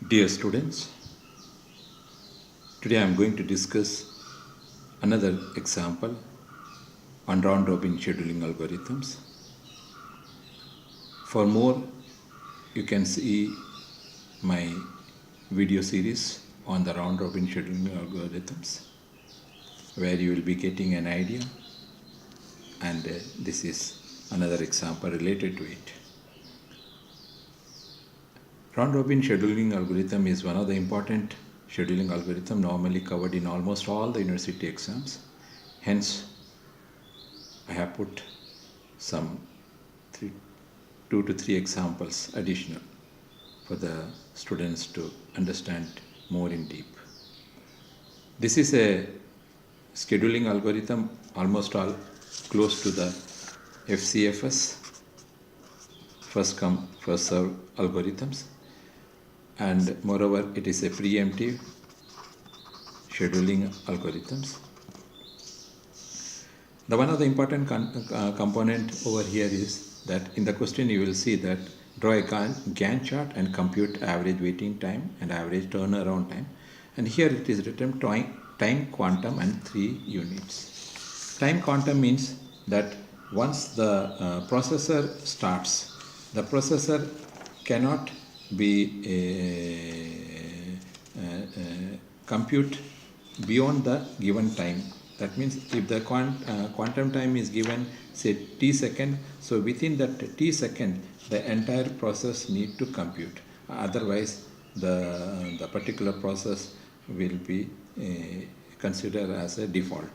Dear students, today I am going to discuss another example on round robin scheduling algorithms. For more, you can see my video series on the round robin scheduling algorithms, where you will be getting an idea, and this is another example related to it. Round robin scheduling algorithm is one of the important scheduling algorithm normally covered in almost all the university exams. Hence, I have put some 2 to 3 examples additional for the students to understand more in deep. This is a scheduling algorithm almost all close to the FCFS, first come first serve algorithms, and moreover it is a preemptive scheduling algorithms. The one of the important component over here is that in the question you will see that draw a Gantt chart and compute average waiting time and average turnaround time, and here it is written time quantum and 3 units. Time quantum means that once the processor starts, the processor cannot be compute beyond the given time. That means if the quantum time is given, say t second, so within that t second the entire process need to compute. Otherwise the particular process will be considered as a default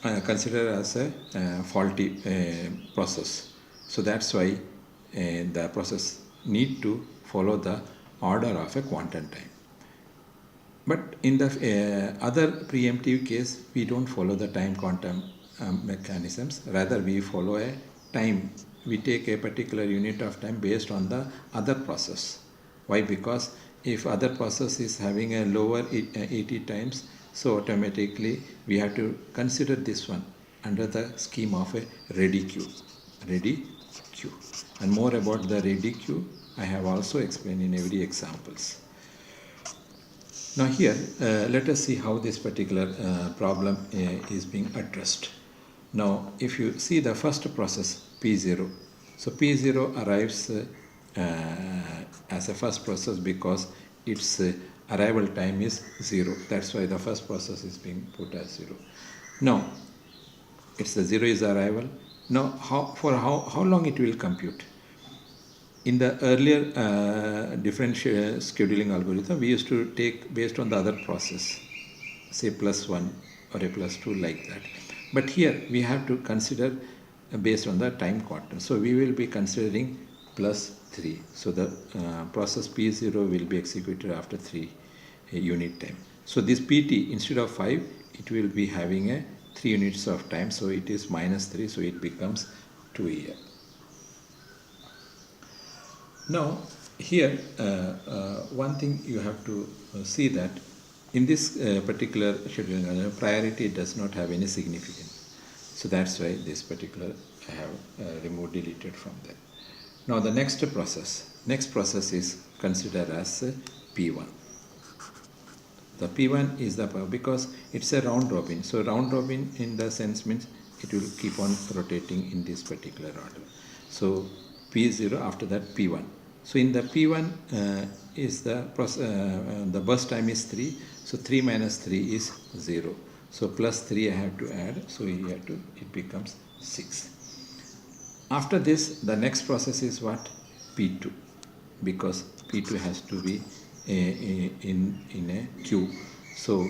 one, considered as a faulty process. So that's why the process need to follow the order of a quantum time. But in the other preemptive case, we don't follow the time quantum mechanisms. Rather, we follow a time. We take a particular unit of time based on the other process. Why? Because if other process is having a lower 80 times, so automatically we have to consider this one under the scheme of a ready queue. Ready queue. And more about the ready queue, I have also explained in every examples. Now here, let us see how this particular problem is being addressed. Now, if you see the first process, P0, so P0 arrives as a first process because its arrival time is 0. That's why the first process is being put as 0. Now, it's the 0 is arrival. Now, how long it will compute? In the earlier differential scheduling algorithm, we used to take based on the other process, say +1 or a +2 like that. But here we have to consider based on the time quantum. So we will be considering +3. So the process P0 will be executed after 3 unit time. So this PT, instead of 5, it will be having a 3 units of time. So it is -3, so it becomes 2 here. Now, here one thing you have to see that in this particular scheduling, priority does not have any significance. So that's why this particular I have removed, deleted from there. Now the next process is considered as P1. The P1 is the because it's a round robin. So round robin in the sense means it will keep on rotating in this particular order. So P0, after that P1. So in the P1 is the burst time is 3. So 3 minus 3 is 0. So +3 I have to add. So here it becomes 6. After this, the next process is what? P2, because P2 has to be in a queue. So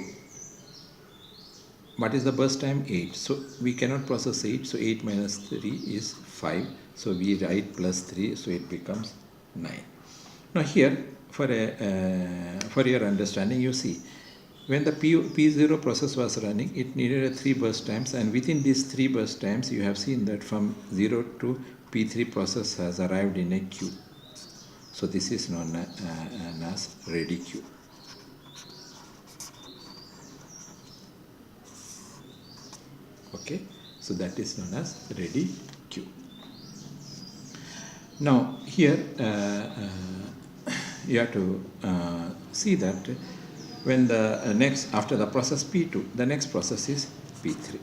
what is the burst time? 8. So we cannot process 8. So 8 minus 3 is 5. So we write +3. So it becomes 9. Now here, for your understanding, you see, when the P0 process was running, it needed 3 burst times, and within these 3 burst times, you have seen that from 0 to P3 process has arrived in a queue. So this is known as ready queue. Okay, so that is known as ready queue. Now here you have to see that when the after the process P2, the next process is P3.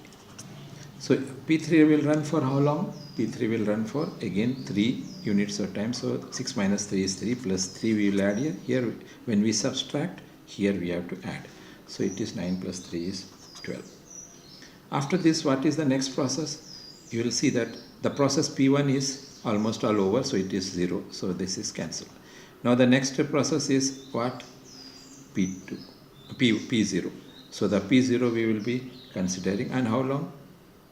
So P3 will run for how long? P3 will run for again 3 units of time. So 6 minus 3 is 3 plus 3 we will add here. Here when we subtract, here we have to add. So it is 9 plus 3 is 12. After this, what is the next process? You will see that the process P1 is almost all over, so it is 0. So this is cancelled. Now the next process is what? P2, P0. So the P0 we will be considering, and how long?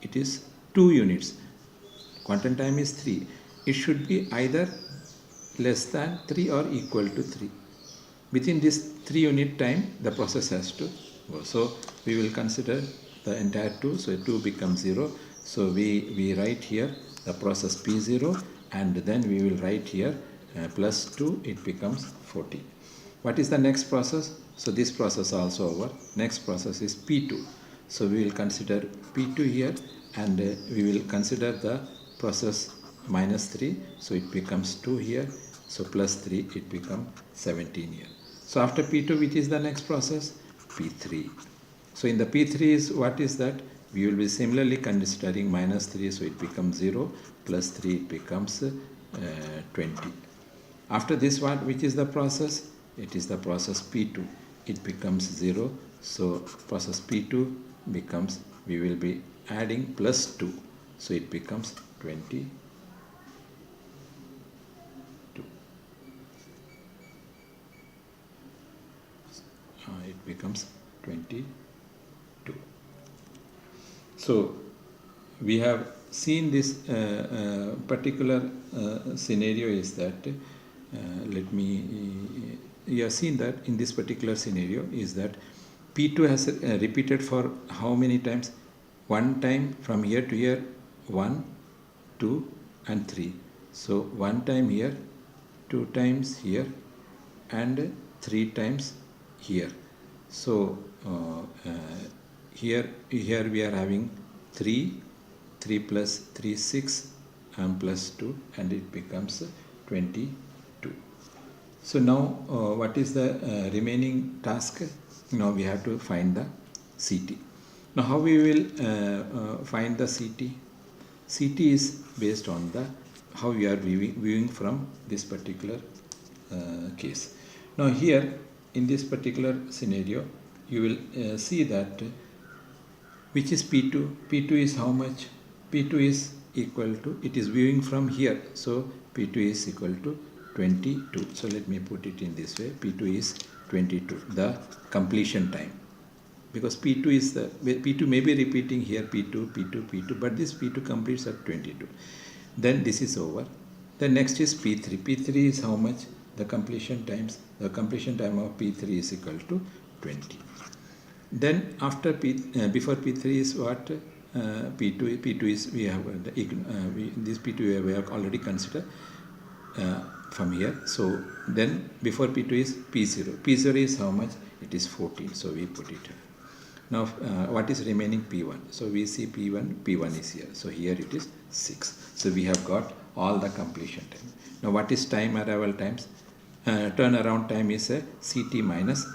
It is 2 units. Quantum time is 3. It should be either less than 3 or equal to 3. Within this 3 unit time, the process has to go. So we will consider the entire 2. So 2 becomes 0. So we write here the process P0, and then we will write here plus 2, it becomes 14. What is the next process? So this process also over. Next process is P2. So we will consider P2 here, and we will consider the process minus 3. So it becomes 2 here. So plus 3, it becomes 17 here. So after P2, which is the next process? P3. So in the P3 is what is that? We will be similarly considering minus 3. So it becomes 0. Plus 3, it becomes 20. After this one, which is the process? It is the process P2. It becomes 0. So process P2 becomes, we will be adding plus 2. So it becomes 22. It becomes 22. So we have seen this particular scenario is that you have seen that in this particular scenario is that P2 has repeated for how many times? One time from here to here, 1, 2 and 3. So one time here, 2 times here, and 3 times here. So here we are having 3 plus 3 6 and plus 2, and it becomes 22. So now what is the remaining task? Now we have to find the CT. Now how we will find the CT? CT is based on the how we are viewing from this particular case. Now here in this particular scenario, you will see that which is P2. P2 is how much? P2 is equal to, it is viewing from here. So P2 is equal to 22. So let me put it in this way. P2 is 22, the completion time. Because P2 is the, P2 may be repeating here P2, P2, P2, but this P2 completes at 22. Then this is over. The next is P3. P3 is how much? The completion times. The completion time of P3 is equal to 20. Then after before P3 is what? P2. P2 is we have this P2 we have already considered from here. So then before P2 is P0. P0 is how much? It is 14. So we put it here. Now what is remaining? P1. So we see P1. P1 is here. So here it is 6. So we have got all the completion time. Now what is time arrival times? Turnaround time is a CT minus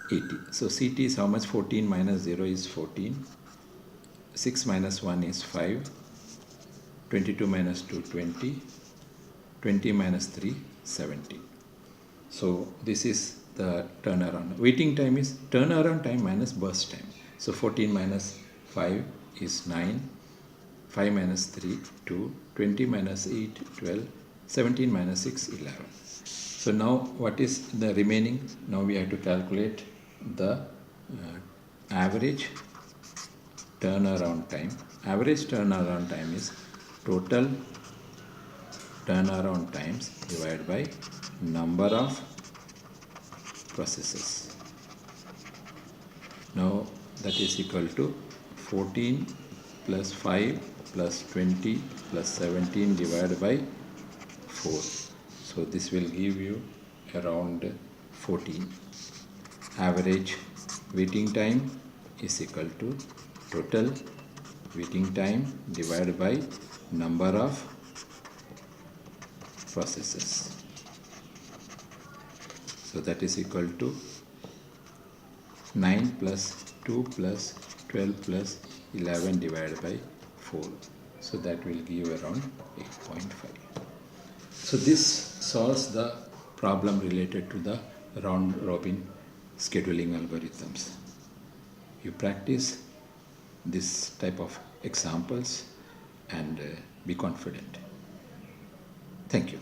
80. So CT is how much? 14 minus 0 is 14. 6 minus 1 is 5. 22 minus 2, 20. 20 minus 3, 70. So this is the turnaround. Waiting time is turnaround time minus burst time. So 14 minus 5 is 9. 5 minus 3, 2. 20 minus 8, 12. 17 minus 6, 11. So now what is the remaining? Now we have to calculate the average turnaround time. Average turnaround time is total turnaround times divided by number of processes. Now that is equal to 14 plus 5 plus 20 plus 17 divided by 4. So this will give you around 14. Average waiting time is equal to total waiting time divided by number of processes. So that is equal to 9 plus 2 plus 12 plus 11 divided by 4. So that will give around 8.5. So this solves the problem related to the round robin scheduling algorithms. You practice this type of examples and be confident. Thank you.